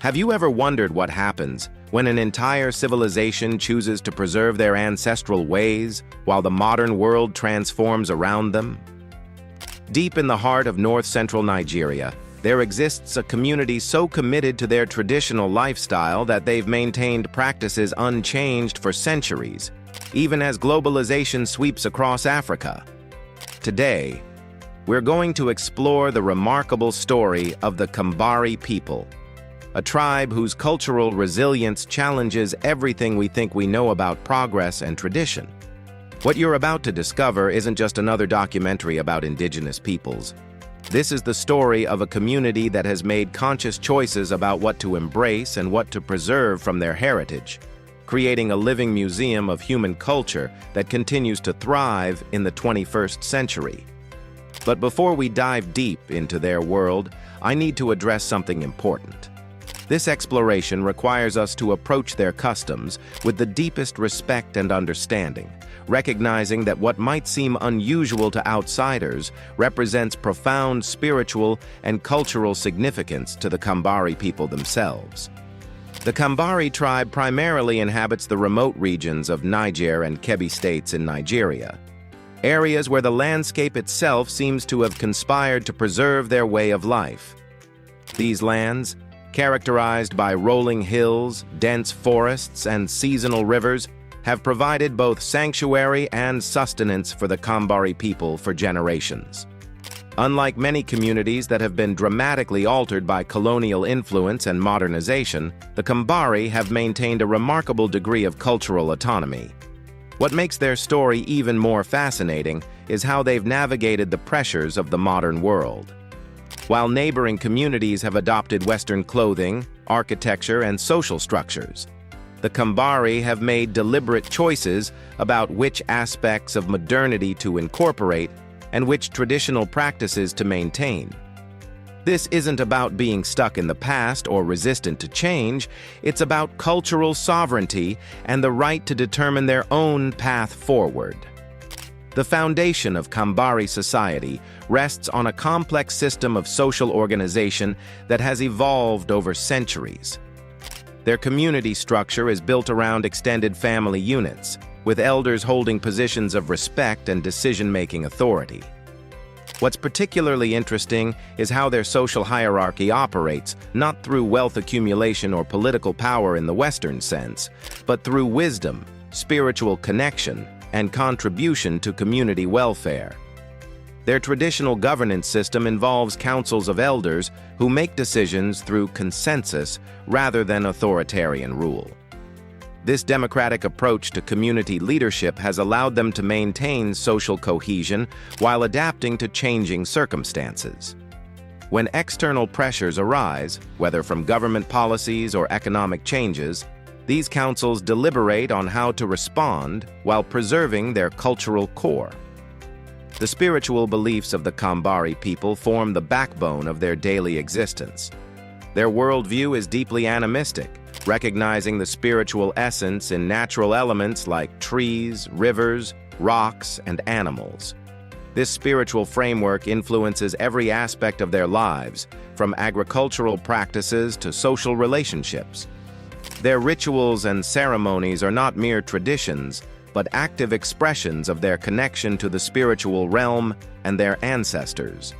Have you ever wondered what happens when an entire civilization chooses to preserve their ancestral ways while the modern world transforms around them? Deep in the heart of north-central Nigeria, there exists a community so committed to their traditional lifestyle that they've maintained practices unchanged for centuries, even as globalization sweeps across Africa. Today, we're going to explore the remarkable story of the Kambari people, a tribe whose cultural resilience challenges everything we think we know about progress and tradition. What you're about to discover isn't just another documentary about indigenous peoples. This is the story of a community that has made conscious choices about what to embrace and what to preserve from their heritage, creating a living museum of human culture that continues to thrive in the 21st century. But before we dive deep into their world, I need to address something important. This exploration requires us to approach their customs with the deepest respect and understanding, recognizing that what might seem unusual to outsiders represents profound spiritual and cultural significance to the Kambari people themselves. The Kambari tribe primarily inhabits the remote regions of Niger and Kebbi states in Nigeria, areas where the landscape itself seems to have conspired to preserve their way of life. These lands, characterized by rolling hills, dense forests, and seasonal rivers, have provided both sanctuary and sustenance for the Kambari people for generations. Unlike many communities that have been dramatically altered by colonial influence and modernization, the Kambari have maintained a remarkable degree of cultural autonomy. What makes their story even more fascinating is how they've navigated the pressures of the modern world. While neighboring communities have adopted Western clothing, architecture, and social structures, the Kambari have made deliberate choices about which aspects of modernity to incorporate and which traditional practices to maintain. This isn't about being stuck in the past or resistant to change. It's about cultural sovereignty and the right to determine their own path forward. The foundation of Kambari society rests on a complex system of social organization that has evolved over centuries. Their community structure is built around extended family units, with elders holding positions of respect and decision-making authority. What's particularly interesting is how their social hierarchy operates, not through wealth accumulation or political power in the Western sense, but through wisdom, spiritual connection, and contribution to community welfare. Their traditional governance system involves councils of elders who make decisions through consensus rather than authoritarian rule. This democratic approach to community leadership has allowed them to maintain social cohesion while adapting to changing circumstances. When external pressures arise, whether from government policies or economic changes, these councils deliberate on how to respond while preserving their cultural core. The spiritual beliefs of the Kambari people form the backbone of their daily existence. Their worldview is deeply animistic, recognizing the spiritual essence in natural elements like trees, rivers, rocks, and animals. This spiritual framework influences every aspect of their lives, from agricultural practices to social relationships. Their rituals and ceremonies are not mere traditions, but active expressions of their connection to the spiritual realm and their ancestors.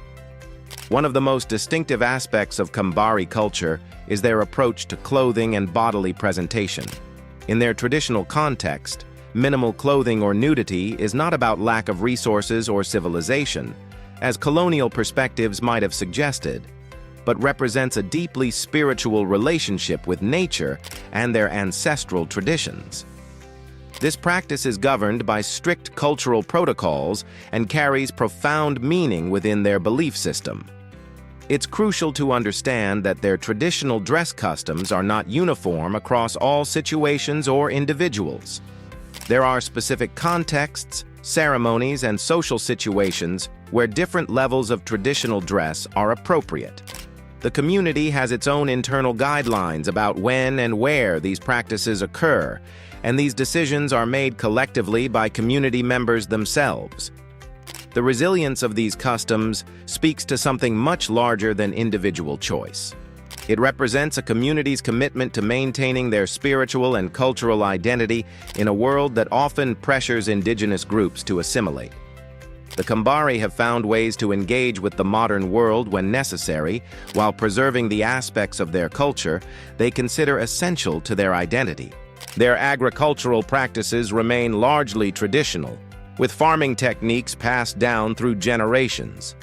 One of the most distinctive aspects of Kambari culture is their approach to clothing and bodily presentation. In their traditional context, minimal clothing or nudity is not about lack of resources or civilization, as colonial perspectives might have suggested, but represents a deeply spiritual relationship with nature and their ancestral traditions. This practice is governed by strict cultural protocols and carries profound meaning within their belief system. It's crucial to understand that their traditional dress customs are not uniform across all situations or individuals. There are specific contexts, ceremonies, and social situations where different levels of traditional dress are appropriate. The community has its own internal guidelines about when and where these practices occur, and these decisions are made collectively by community members themselves. The resilience of these customs speaks to something much larger than individual choice. It represents a community's commitment to maintaining their spiritual and cultural identity in a world that often pressures indigenous groups to assimilate. The Kambari have found ways to engage with the modern world when necessary, while preserving the aspects of their culture they consider essential to their identity. Their agricultural practices remain largely traditional, with farming techniques passed down through generations.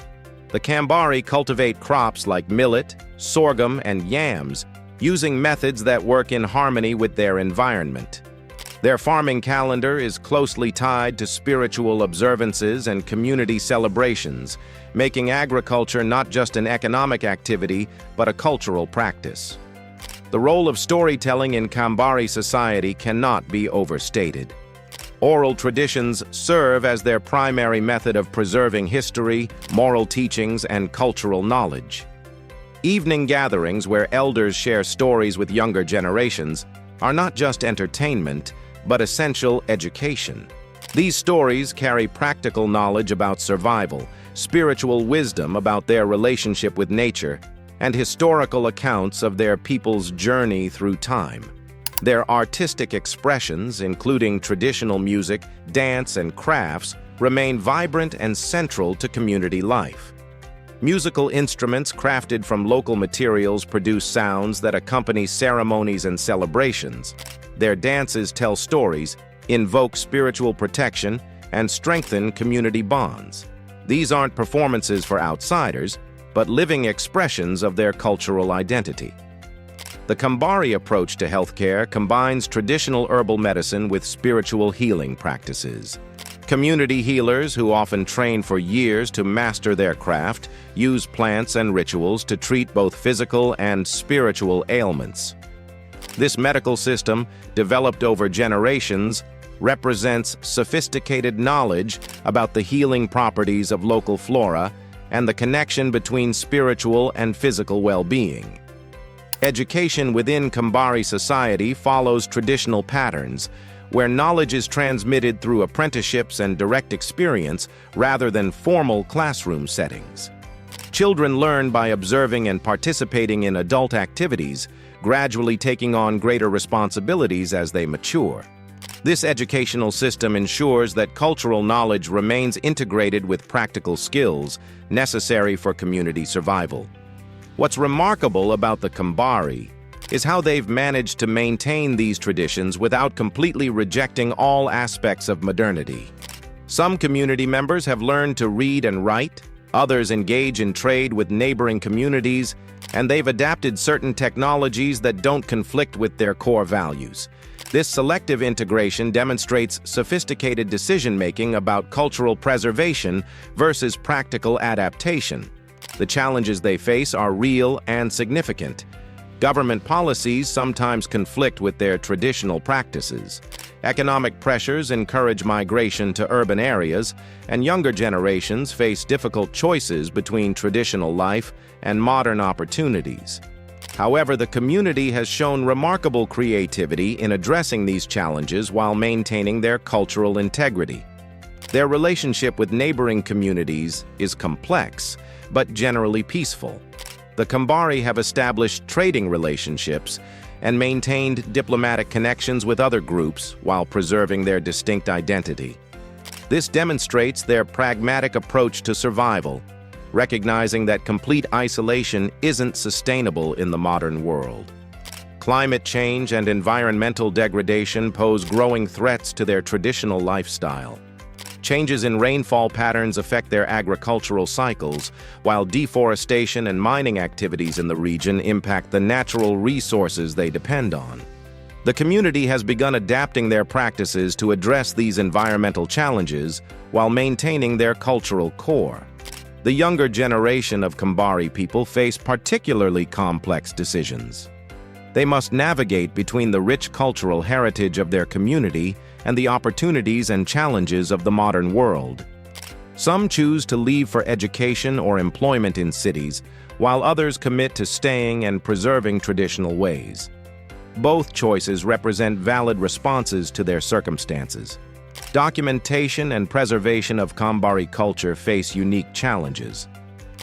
The Kambari cultivate crops like millet, sorghum, and yams, using methods that work in harmony with their environment. Their farming calendar is closely tied to spiritual observances and community celebrations, making agriculture not just an economic activity, but a cultural practice. The role of storytelling in Kambari society cannot be overstated. Oral traditions serve as their primary method of preserving history, moral teachings, and cultural knowledge. Evening gatherings where elders share stories with younger generations are not just entertainment, but essential education. These stories carry practical knowledge about survival, spiritual wisdom about their relationship with nature, and historical accounts of their people's journey through time. Their artistic expressions, including traditional music, dance, and crafts, remain vibrant and central to community life. Musical instruments crafted from local materials produce sounds that accompany ceremonies and celebrations. Their dances tell stories, invoke spiritual protection, and strengthen community bonds. These aren't performances for outsiders, but living expressions of their cultural identity. The Kambari approach to healthcare combines traditional herbal medicine with spiritual healing practices. Community healers, who often train for years to master their craft, use plants and rituals to treat both physical and spiritual ailments. This medical system, developed over generations, represents sophisticated knowledge about the healing properties of local flora and the connection between spiritual and physical well-being. Education within Kambari society follows traditional patterns, where knowledge is transmitted through apprenticeships and direct experience rather than formal classroom settings. Children learn by observing and participating in adult activities, gradually taking on greater responsibilities as they mature. This educational system ensures that cultural knowledge remains integrated with practical skills necessary for community survival. What's remarkable about the Kambari is how they've managed to maintain these traditions without completely rejecting all aspects of modernity. Some community members have learned to read and write, others engage in trade with neighboring communities, and they've adapted certain technologies that don't conflict with their core values. This selective integration demonstrates sophisticated decision-making about cultural preservation versus practical adaptation. The challenges they face are real and significant. Government policies sometimes conflict with their traditional practices. Economic pressures encourage migration to urban areas, and younger generations face difficult choices between traditional life and modern opportunities. However, the community has shown remarkable creativity in addressing these challenges while maintaining their cultural integrity. Their relationship with neighboring communities is complex, but generally peaceful. The Kambari have established trading relationships and maintained diplomatic connections with other groups while preserving their distinct identity. This demonstrates their pragmatic approach to survival, recognizing that complete isolation isn't sustainable in the modern world. Climate change and environmental degradation pose growing threats to their traditional lifestyle. Changes in rainfall patterns affect their agricultural cycles, while deforestation and mining activities in the region impact the natural resources they depend on. The community has begun adapting their practices to address these environmental challenges while maintaining their cultural core. The younger generation of Kambari people face particularly complex decisions. They must navigate between the rich cultural heritage of their community and the opportunities and challenges of the modern world. Some choose to leave for education or employment in cities, while others commit to staying and preserving traditional ways. Both choices represent valid responses to their circumstances. Documentation and preservation of Kambari culture face unique challenges.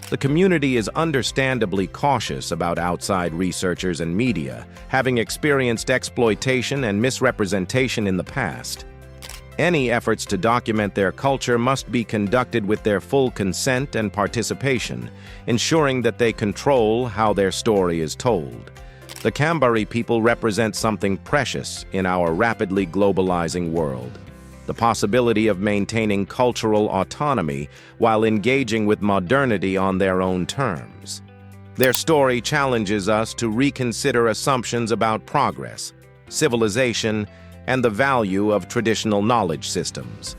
The community is understandably cautious about outside researchers and media, having experienced exploitation and misrepresentation in the past. Any efforts to document their culture must be conducted with their full consent and participation, ensuring that they control how their story is told. The Kambari people represent something precious in our rapidly globalizing world: the possibility of maintaining cultural autonomy while engaging with modernity on their own terms. Their story challenges us to reconsider assumptions about progress, civilization, and the value of traditional knowledge systems.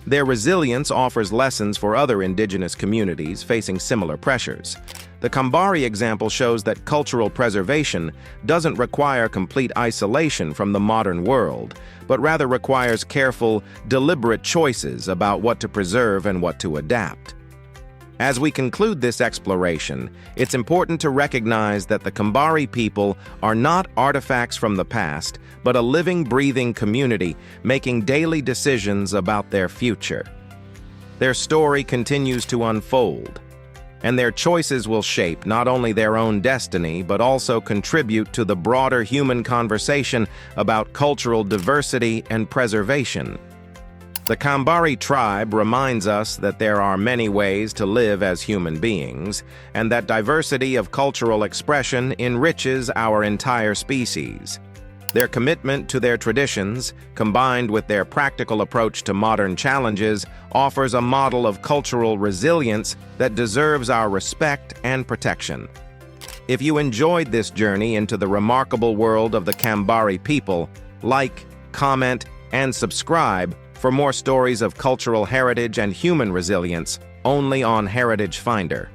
Their resilience offers lessons for other indigenous communities facing similar pressures. The Kambari example shows that cultural preservation doesn't require complete isolation from the modern world, but rather requires careful, deliberate choices about what to preserve and what to adapt. As we conclude this exploration, it's important to recognize that the Kambari people are not artifacts from the past, but a living, breathing community making daily decisions about their future. Their story continues to unfold, and their choices will shape not only their own destiny, but also contribute to the broader human conversation about cultural diversity and preservation. The Kambari tribe reminds us that there are many ways to live as human beings, and that diversity of cultural expression enriches our entire species. Their commitment to their traditions, combined with their practical approach to modern challenges, offers a model of cultural resilience that deserves our respect and protection. If you enjoyed this journey into the remarkable world of the Kambari people, like, comment, and subscribe for more stories of cultural heritage and human resilience only on Heritage Finder.